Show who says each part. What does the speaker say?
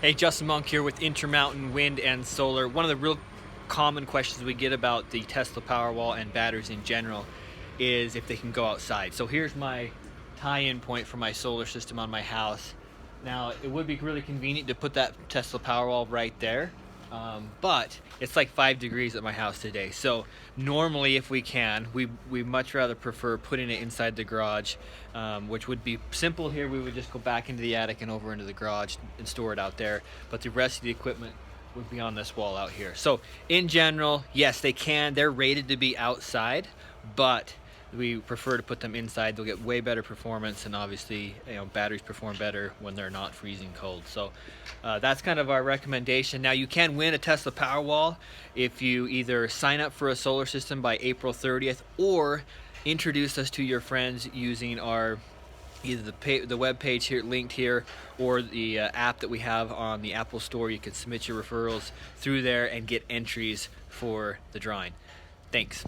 Speaker 1: Hey, Justin Monk here with Intermountain Wind and Solar. One of the real common questions we get about the Tesla Powerwall and batteries in general is if they can go outside. So here's my tie-in point for my solar system on my house. Now, it would be really convenient to put that Tesla Powerwall right there, but it's like 5 degrees at my house today. So normally, if we can, we much rather prefer putting it inside the garage, which would be simple here. We would just go back into the attic and over into the garage and store it out there. But the rest of the equipment would be on this wall out here. So in general, yes, they can. They're rated to be outside, but we prefer to put them inside. They'll get way better performance, and obviously, batteries perform better when they're not freezing cold. So that's kind of our recommendation. Now, you can win a Tesla Powerwall if you either sign up for a solar system by April 30th or introduce us to your friends using our either the web page here linked here or the app that we have on the Apple Store. You can submit your referrals through there and get entries for the drawing. Thanks.